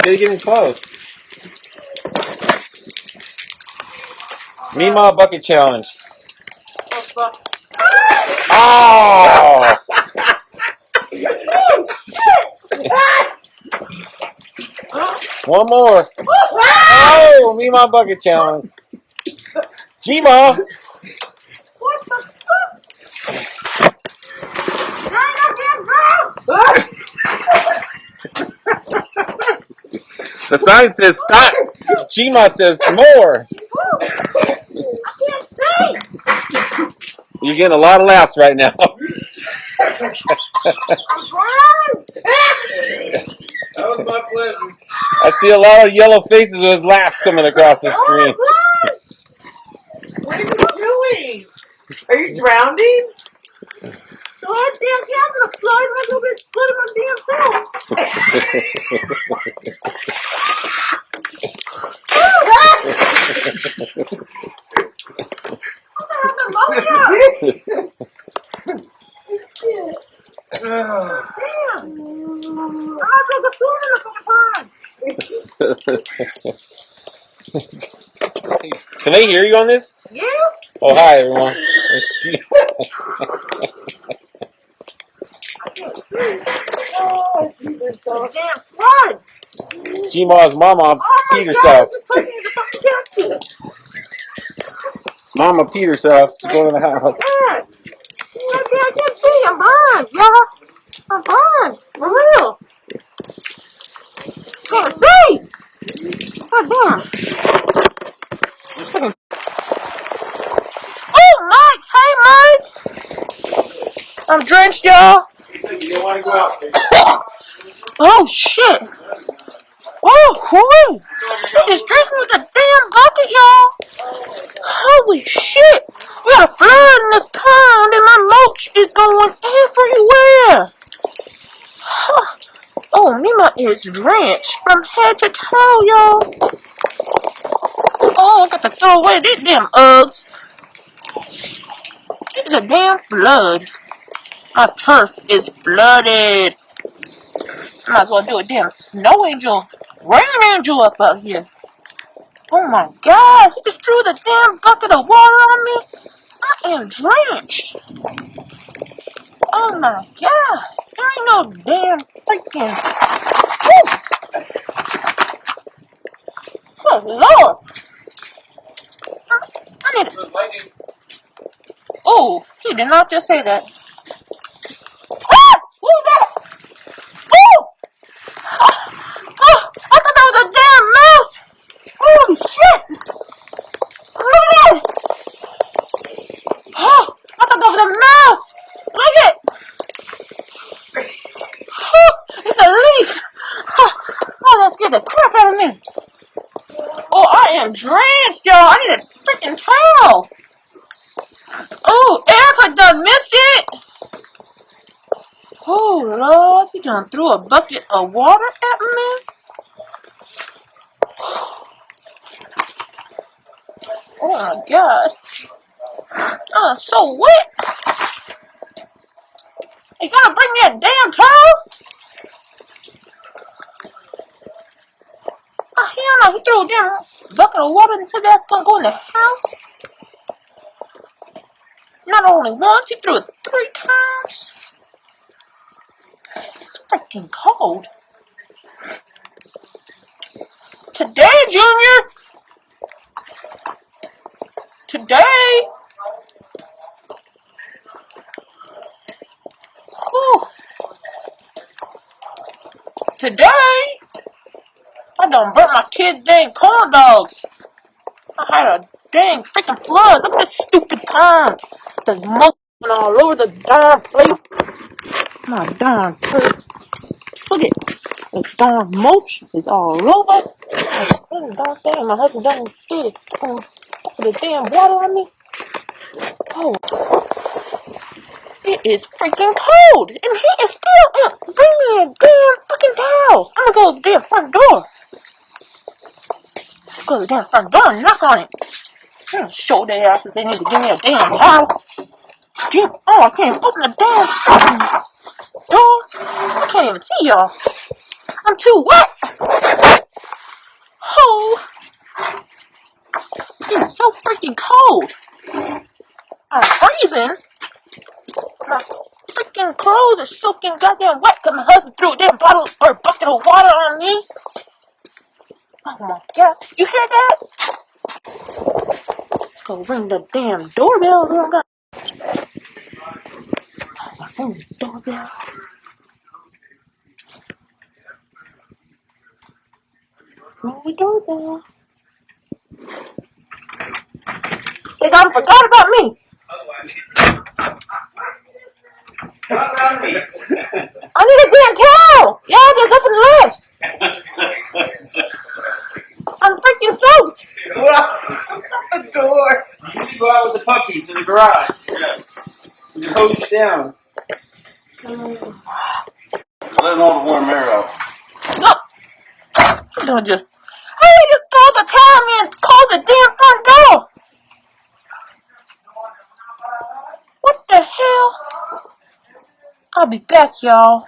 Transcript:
They're getting close. Meemaw bucket challenge. Oh! One more. Oh, Meemaw bucket challenge. Gmaw. What the fuck? The sign says stop. Gmaw says more. I can't see. You're getting a lot of laughs right now. That was my pleasure. I see a lot of yellow faces with laughs coming across the screen. What are you doing? Are you drowning? Oh, damn camera slide like a bit split my Can they hear you on this? Yeah. Oh, hi, everyone. Damn flood. Gmaw's mama peed herself. Mama peed herself to go to the house. I can't see. I'm blind, y'all. I'm blind. For real. Can't see. God damn. Oh, Mike. Hey, Mike. I'm drenched, y'all. You don't want to go out there. Oh, shit. Oh, whoo. I just drinking with a damn bucket, y'all. Holy shit. We got a flood in this pond and my mulch is going everywhere. Oh, Mima is drenched from head to toe, y'all. Oh, I got to throw away these damn Uggs. This is a damn flood. My turf is flooded. Might as well do a damn snow angel, rain angel up out here. Oh my gosh, he just threw the damn bucket of water on me. I am drenched. Oh my god, there ain't no damn freaking... Woo! Oh Lord. I need to... Oh, he did not just say that. Ah! Who's that? Oh! Oh! I thought that was a damn mouse! Holy shit! Look at it! Oh! I thought that was a mouse! Look at it! Oh! It's a leaf! Oh, that scared the crap out of me! Oh, I am drenched, y'all! I need a freaking towel! Oh, Erica done missed it! Oh, Lord, he done threw a bucket of water at me? Oh, my God. Oh, it's so wet. You gotta bring me a damn towel? Oh, hell no, he threw a damn bucket of water and said that's gonna go in the house. Not only once, he threw it 3 times. It's freaking cold. Today, Junior. Today. Whew. Today. I done burnt my kids' dang corn dogs. I had a dang freaking flood. Look at this stupid pond. There's mulch all over the darn place. My darn place. Look at the darn mulch is all over. Oh, darn thing, my husband done did the damn water on me. Oh, it is freaking cold, and he is still bring me a damn fucking towel. I'm gonna go to the damn front door. Go to the damn front door and knock on it. I'm gonna show their asses they need to give me a damn towel. Oh, I can't open the damn door. I can't even see y'all. I'm too wet. clothes are soaking goddamn wet because my husband threw a damn bottle or a bucket of water on me. Oh my god. You hear that? Let's go ring the damn doorbell. Ring the doorbell. Ring the doorbell. They done forgot about me. I need a damn towel. Y'all just up and left. I'm freaking soaked. Well, the door. You need to go out with the puppies in the garage. You hose it down. Letting all the warm air out. Look. Don't just. Hey, just throw the towel in and close the damn front door. What the hell? I'll be back, y'all.